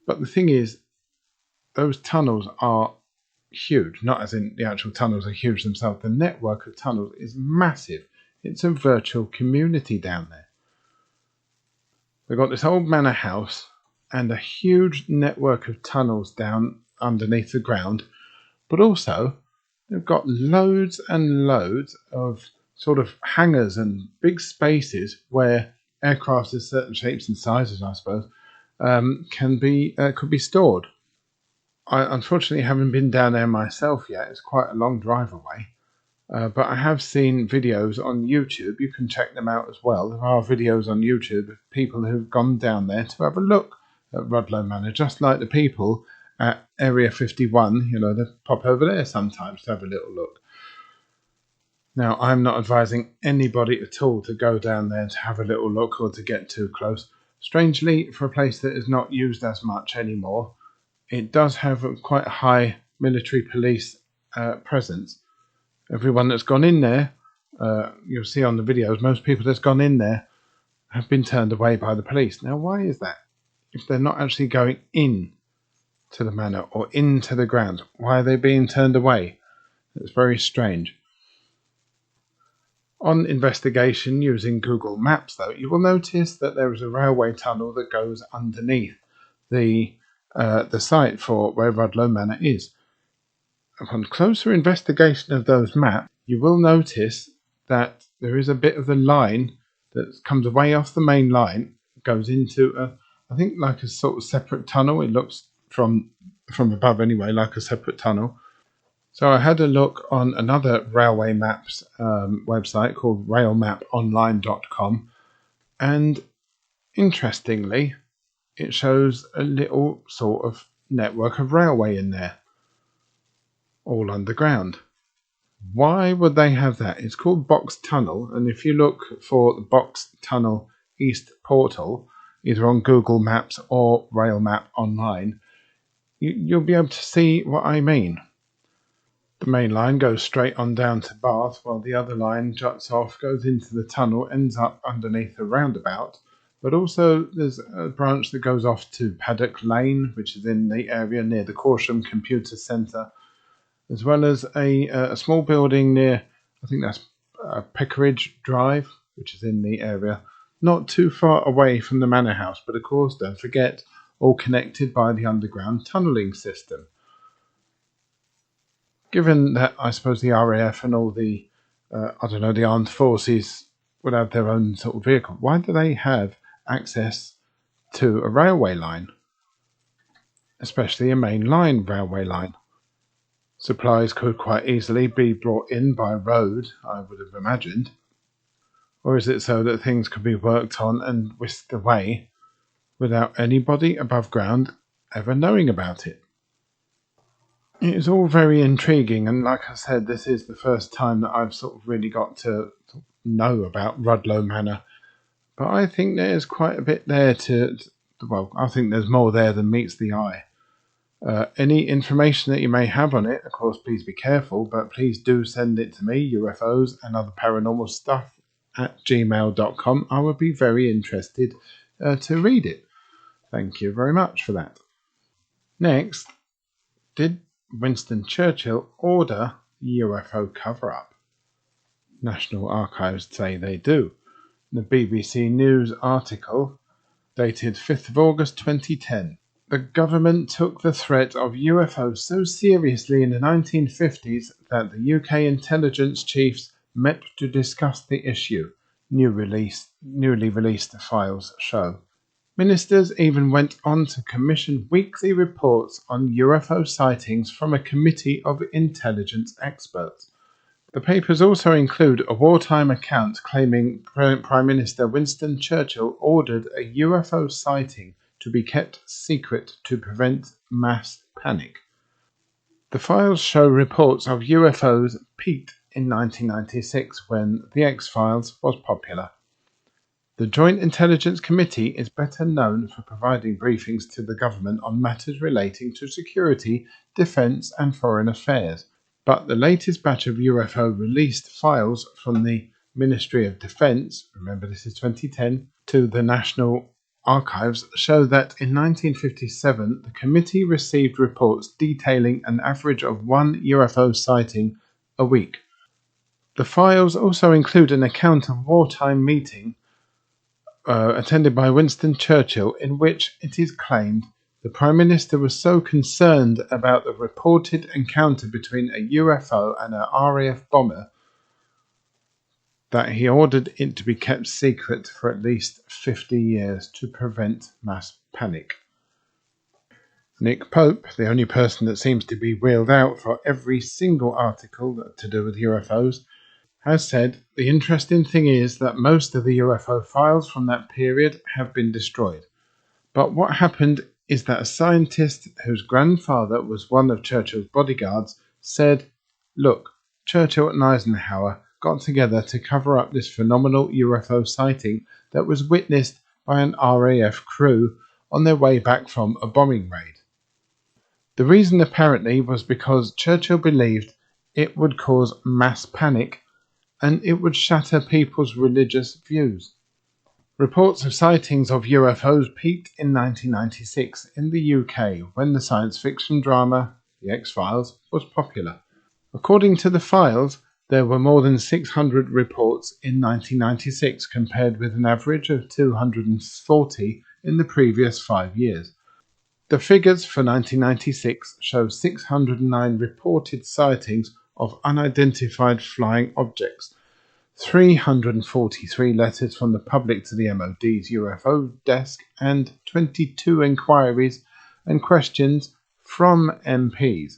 But the thing is, those tunnels are huge, not as in the actual tunnels are huge themselves. The network of tunnels is massive. It's a virtual community down there. They've got this old manor house and a huge network of tunnels down underneath the ground, but also they've got loads and loads of sort of hangars and big spaces where aircraft of certain shapes and sizes, I suppose, could be stored. I unfortunately haven't been down there myself yet. It's quite a long drive away. But I have seen videos on YouTube. You can check them out as well. There are videos on YouTube of people who've gone down there to have a look at Rudloe Manor, just like the people at Area 51. They pop over there sometimes to have a little look. Now, I'm not advising anybody at all to go down there to have a little look or to get too close. Strangely, for a place that is not used as much anymore, it does have quite a high military police presence. Everyone that's gone in there, you'll see on the videos, most people that's gone in there have been turned away by the police. Now, why is that? If they're not actually going in to the manor or into the grounds, why are they being turned away? It's very strange. On investigation using Google Maps, though, you will notice that there is a railway tunnel that goes underneath the site for where Rudloe Manor is. Upon closer investigation of those maps, you will notice that there is a bit of the line that comes away off the main line, goes into I think like a sort of separate tunnel. It looks from above anyway like a separate tunnel. So I had a look on another railway maps website called railmaponline.com, and interestingly, it shows a little sort of network of railway in there, all underground. Why would they have that? It's called Box Tunnel, and if you look for the Box Tunnel East Portal, either on Google Maps or Rail Map Online, you'll be able to see what I mean. The main line goes straight on down to Bath, while the other line juts off, goes into the tunnel, ends up underneath a roundabout. But also there's a branch that goes off to Paddock Lane, which is in the area near the Corsham Computer Centre, as well as a small building near, I think that's Pickeridge Drive, which is in the area, not too far away from the Manor House, but of course, don't forget, all connected by the underground tunnelling system. Given that I suppose the RAF and all the, the armed forces would have their own sort of vehicle, why do they have access to a railway line? Especially a main line railway line. Supplies could quite easily be brought in by road, I would have imagined. Or is it so that things could be worked on and whisked away without anybody above ground ever knowing about it? It is all very intriguing, and like I said, this is the first time that I've sort of really got to know about Rudloe Manor. But I think there's quite a bit there I think there's more there than meets the eye. Any information that you may have on it, of course, please be careful, but please do send it to me, UFOs and other paranormal stuff at gmail.com. I would be very interested to read it. Thank you very much for that. Next, did Winston Churchill order UFO cover-up? National Archives say they do. The BBC News article dated 5th of August 2010. The government took the threat of UFOs so seriously in the 1950s that the UK intelligence chiefs met to discuss the issue, newly released files show. Ministers even went on to commission weekly reports on UFO sightings from a committee of intelligence experts. The papers also include a wartime account claiming Prime Minister Winston Churchill ordered a UFO sighting to be kept secret to prevent mass panic. The files show reports of UFOs peaked in 1996 when The X-Files was popular. The Joint Intelligence Committee is better known for providing briefings to the government on matters relating to security, defence and foreign affairs. But the latest batch of UFO released files from the Ministry of Defence, remember this is 2010, to the National Archives show that in 1957 the committee received reports detailing an average of one UFO sighting a week. The files also include an account of a wartime meeting attended by Winston Churchill, in which it is claimed the Prime Minister was so concerned about the reported encounter between a UFO and an RAF bomber that he ordered it to be kept secret for at least 50 years to prevent mass panic. Nick Pope, the only person that seems to be wheeled out for every single article to do with UFOs, has said the interesting thing is that most of the UFO files from that period have been destroyed. But what happened is that a scientist whose grandfather was one of Churchill's bodyguards said, "Look, Churchill and Eisenhower got together to cover up this phenomenal UFO sighting that was witnessed by an RAF crew on their way back from a bombing raid." The reason apparently was because Churchill believed it would cause mass panic and it would shatter people's religious views. Reports of sightings of UFOs peaked in 1996 in the UK when the science fiction drama The X-Files was popular. According to the files, there were more than 600 reports in 1996 compared with an average of 240 in the previous 5 years. The figures for 1996 show 609 reported sightings of unidentified flying objects, 343 letters from the public to the MOD's UFO desk, and 22 inquiries and questions from MPs.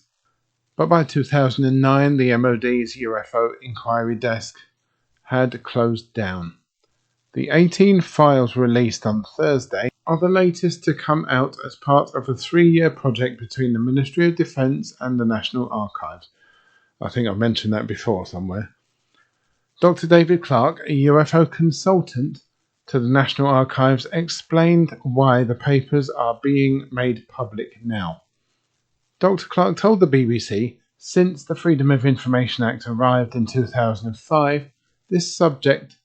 But by 2009, the MOD's UFO inquiry desk had closed down. The 18 files released on Thursday are the latest to come out as part of a 3-year project between the Ministry of Defence and the National Archives. I think I've mentioned that before somewhere. Dr. David Clark, a UFO consultant to the National Archives, explained why the papers are being made public now. Dr. Clark told the BBC, since the Freedom of Information Act arrived in 2005, this subject,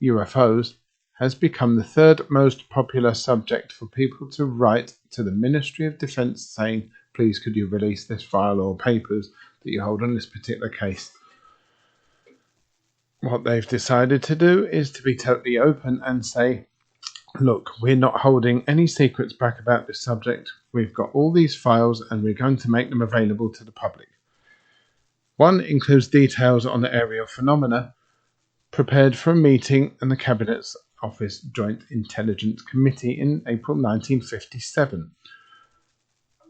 UFOs, has become the third most popular subject for people to write to the Ministry of Defence saying, please could you release this file or papers that you hold on this particular case. What they've decided to do is to be totally open and say, look, we're not holding any secrets back about this subject. We've got all these files and we're going to make them available to the public. One includes details on the aerial phenomena prepared for a meeting in the Cabinet's Office Joint Intelligence Committee in April 1957.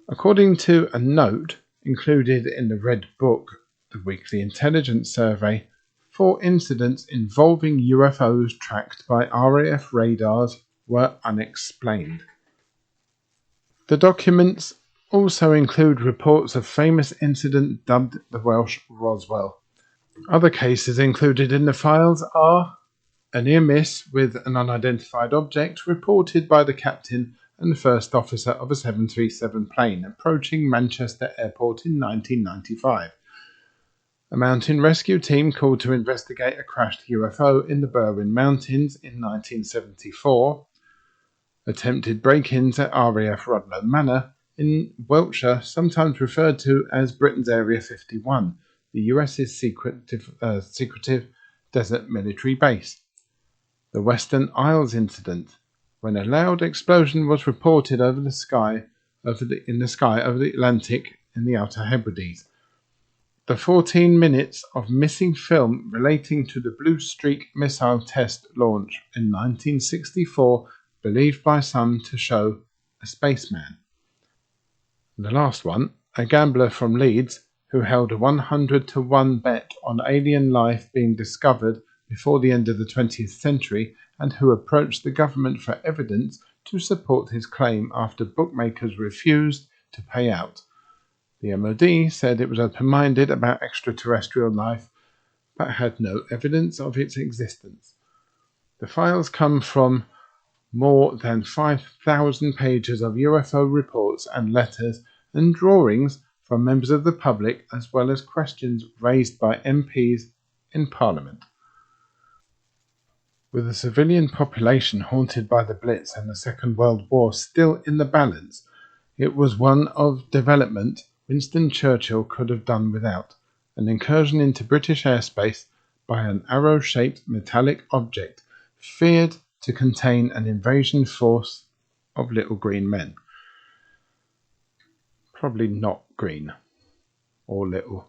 According to a note included in the Red Book, the Weekly Intelligence Survey, 4 incidents involving UFOs tracked by RAF radars were unexplained. The documents also include reports of famous incident dubbed the Welsh Roswell. Other cases included in the files are a near miss with an unidentified object reported by the captain and the first officer of a 737 plane approaching Manchester Airport in 1995. A mountain rescue team called to investigate a crashed UFO in the Berwyn Mountains in 1974. Attempted break-ins at RAF Rudloe Manor in Wiltshire, sometimes referred to as Britain's Area 51, the US's secretive desert military base. The Western Isles Incident, when a loud explosion was reported in the sky over the Atlantic in the Outer Hebrides. The 14 minutes of missing film relating to the Blue Streak missile test launch in 1964, believed by some to show a spaceman. And the last one, a gambler from Leeds who held a 100-to-1 bet on alien life being discovered before the end of the 20th century and who approached the government for evidence to support his claim after bookmakers refused to pay out. The MOD said it was open-minded about extraterrestrial life but had no evidence of its existence. The files come from more than 5,000 pages of UFO reports and letters and drawings from members of the public, as well as questions raised by MPs in Parliament. With the civilian population haunted by the Blitz and the Second World War still in the balance, it was one of development Winston Churchill could have done without, an incursion into British airspace by an arrow-shaped metallic object feared to contain an invasion force of little green men. Probably not green or little.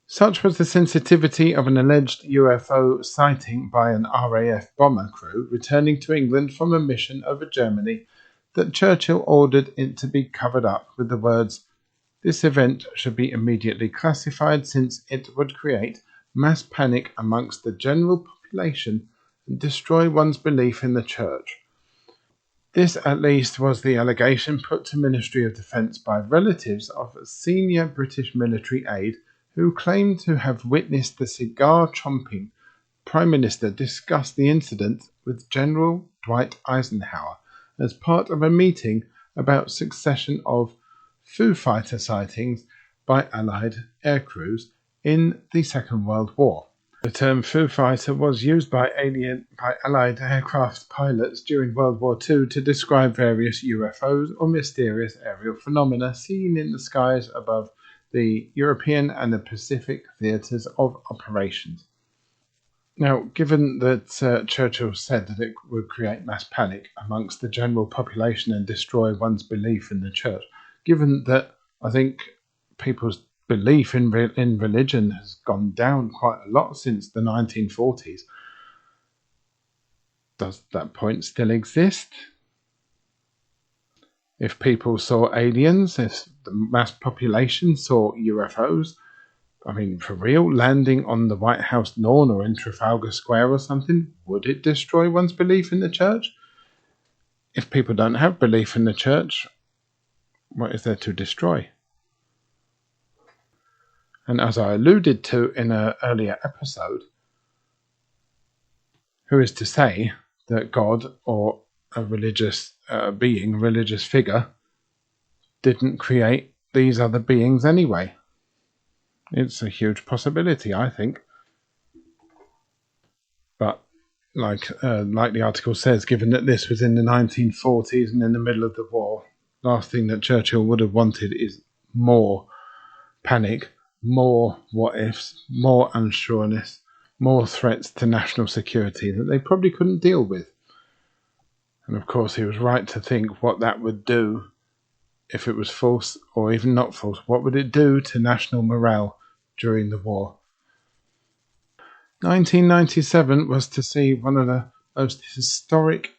Such was the sensitivity of an alleged UFO sighting by an RAF bomber crew returning to England from a mission over Germany that Churchill ordered it to be covered up with the words, "This event should be immediately classified since it would create mass panic amongst the general population and destroy one's belief in the Church." This at least was the allegation put to Ministry of Defence by relatives of a senior British military aide who claimed to have witnessed the cigar-chomping Prime Minister discuss the incident with General Dwight Eisenhower as part of a meeting about succession of Foo Fighter sightings by Allied aircrews in the Second World War. The term Foo Fighter was used by Allied aircraft pilots during World War II to describe various UFOs or mysterious aerial phenomena seen in the skies above the European and the Pacific theatres of operations. Now, given that Churchill said that it would create mass panic amongst the general population and destroy one's belief in the Church, given that I think people's belief in religion has gone down quite a lot since the 1940s, does that point still exist? If people saw aliens, if the mass population saw UFOs, I mean, for real, landing on the White House lawn or in Trafalgar Square or something, would it destroy one's belief in the Church? If people don't have belief in the Church, what is there to destroy? And as I alluded to in an earlier episode, who is to say that God or a religious being, religious figure, didn't create these other beings anyway? It's a huge possibility, I think. But like the article says, given that this was in the 1940s and in the middle of the war, last thing that Churchill would have wanted is more panic, more what-ifs, more unsureness, more threats to national security that they probably couldn't deal with. And of course he was right to think what that would do if it was false or even not false. What would it do to national morale during the war? 1997 was to see one of the most historic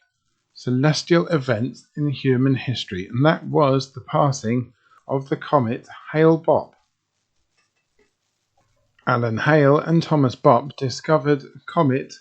celestial events in human history, and that was the passing of the comet Hale-Bopp. Alan Hale and Thomas Bopp discovered comet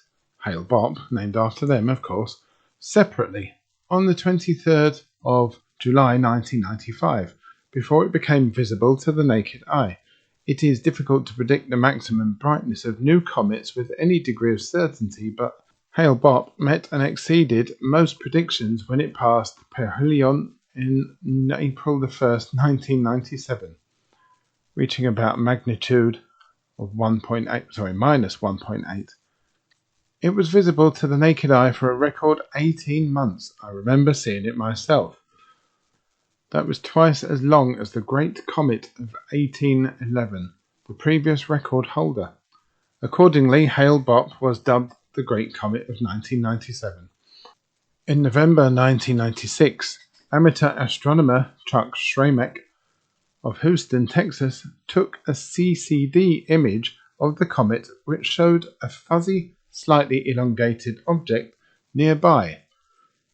Hale-Bopp, named after them of course, separately on the 23rd of July 1995, before it became visible to the naked eye. It is difficult to predict the maximum brightness of new comets with any degree of certainty, but Hale-Bopp met and exceeded most predictions when it passed perihelion in April 1st, 1997, reaching about magnitude of minus 1.8. It was visible to the naked eye for a record 18 months. I remember seeing it myself. That was twice as long as the Great Comet of 1811, the previous record holder. Accordingly, Hale-Bopp was dubbed the Great Comet of 1997. In November 1996, amateur astronomer Chuck Schramek of Houston, Texas, took a CCD image of the comet which showed a fuzzy, slightly elongated object nearby.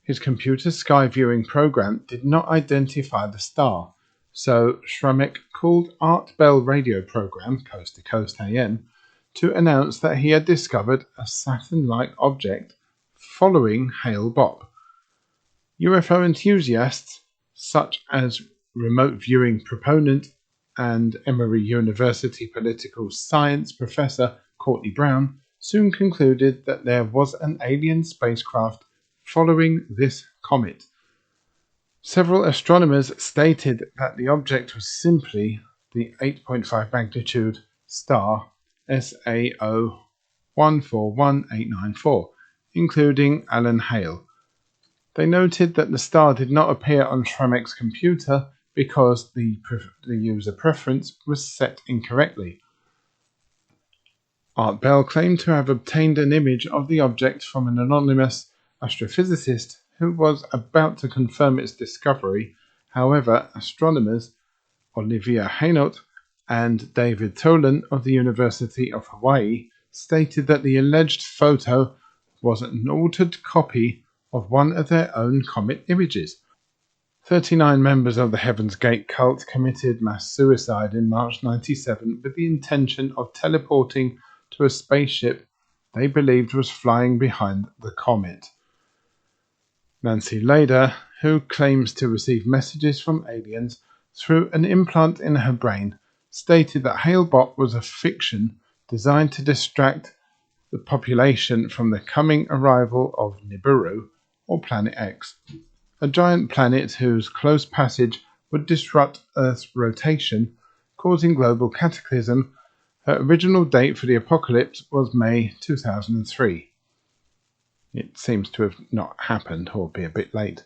His computer sky viewing program did not identify the star, so Schramek called Art Bell radio program, Coast to Coast AM, to announce that he had discovered a Saturn-like object following Hale-Bopp. UFO enthusiasts, such as remote viewing proponent and Emory University political science professor Courtney Brown, soon concluded that there was an alien spacecraft following this comet. Several astronomers stated that the object was simply the 8.5 magnitude star SAO 141894, including Alan Hale. They noted that the star did not appear on Schramek's computer because the user preference was set incorrectly. Art Bell claimed to have obtained an image of the object from an anonymous astrophysicist who was about to confirm its discovery. However, astronomers Olivia Hainaut and David Tolan of the University of Hawaii stated that the alleged photo was an altered copy of one of their own comet images. 39 members of the Heaven's Gate cult committed mass suicide in March 1997 with the intention of teleporting to a spaceship they believed was flying behind the comet. Nancy Lader, who claims to receive messages from aliens through an implant in her brain, stated that Hale-Bopp was a fiction designed to distract the population from the coming arrival of Nibiru, or Planet X, a giant planet whose close passage would disrupt Earth's rotation, causing global cataclysm. Her original date for the apocalypse was May 2003. It seems to have not happened, or be a bit late.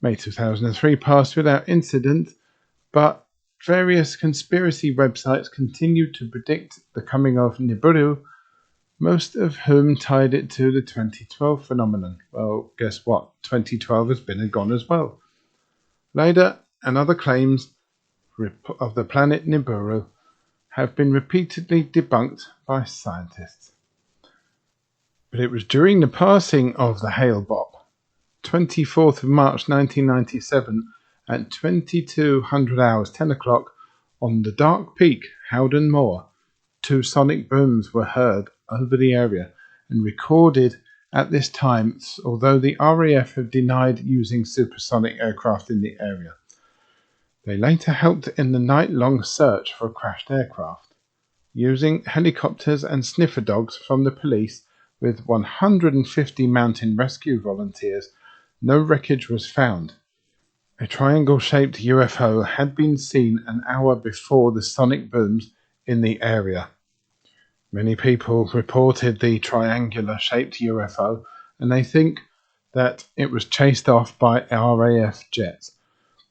May 2003 passed without incident, but various conspiracy websites continued to predict the coming of Nibiru, most of whom tied it to the 2012 phenomenon. Well, guess what? 2012 has been and gone as well. Later and other claims of the planet Nibiru have been repeatedly debunked by scientists. But it was during the passing of the Hale-Bopp, 24th of March 1997, at 2200 hours 10 o'clock on the dark peak Howden Moor, 2 sonic booms were heard over the area and recorded at this time, although the RAF have denied using supersonic aircraft in the area. They later helped in the night-long search for a crashed aircraft, using helicopters and sniffer dogs from the police. With 150 mountain rescue volunteers, no wreckage was found. A triangle-shaped UFO had been seen an hour before the sonic booms in the area. Many people reported the triangular-shaped UFO, and they think that it was chased off by RAF jets.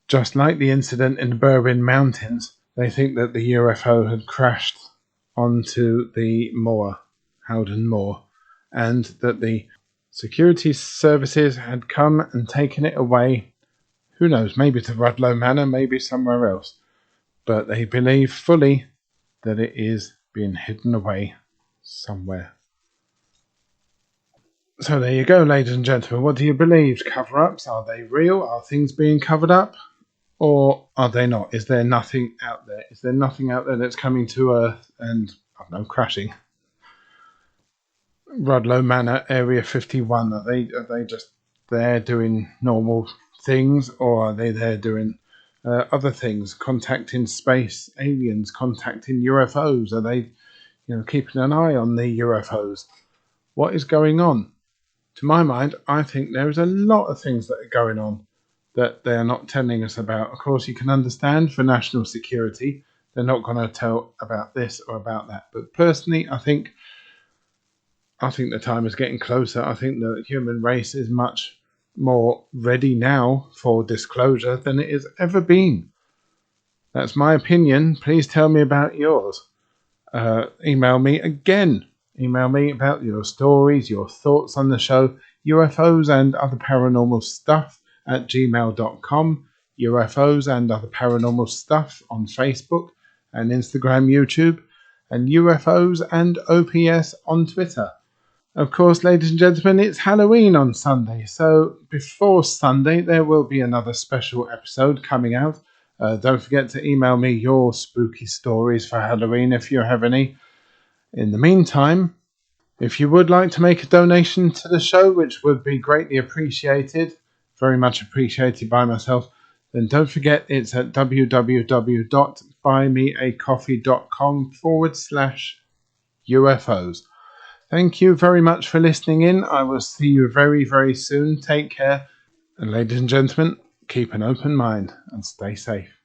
Just like the incident in the Berwyn Mountains, they think that the UFO had crashed onto the Moor, Howden Moor, and that the security services had come and taken it away. Who knows, maybe to Rudloe Manor, maybe somewhere else. But they believe fully that it is being hidden away somewhere. So there you go, ladies and gentlemen. What do you believe? Cover-ups? Are they real? Are things being covered up? Or are they not? Is there nothing out there? Is there nothing out there that's coming to Earth and, I don't know, crashing? Rudloe Manor, Area 51, are they just there doing normal things, or are they there doing other things, contacting space aliens, contacting UFOs? Are they, keeping an eye on the UFOs? What is going on? To my mind, I think there is a lot of things that are going on that they are not telling us about. Of course, you can understand for national security, they're not going to tell about this or about that. But personally, I think the time is getting closer. I think the human race is much more ready now for disclosure than it has ever been. That's my opinion. Please tell me about yours. Email me again. Email me about your stories, your thoughts on the show, UFOs and other paranormal stuff at gmail.com, UFOs and other paranormal stuff on Facebook and Instagram, YouTube, and UFOs and OPS on Twitter. Of course, ladies and gentlemen, it's Halloween on Sunday, so before Sunday there will be another special episode coming out. Don't forget to email me your spooky stories for Halloween if you have any. In the meantime, if you would like to make a donation to the show, which would be greatly appreciated, very much appreciated by myself, then don't forget it's at www.buymeacoffee.com/UFOs. Thank you very much for listening in. I will see you very, very soon. Take care. And ladies and gentlemen, keep an open mind and stay safe.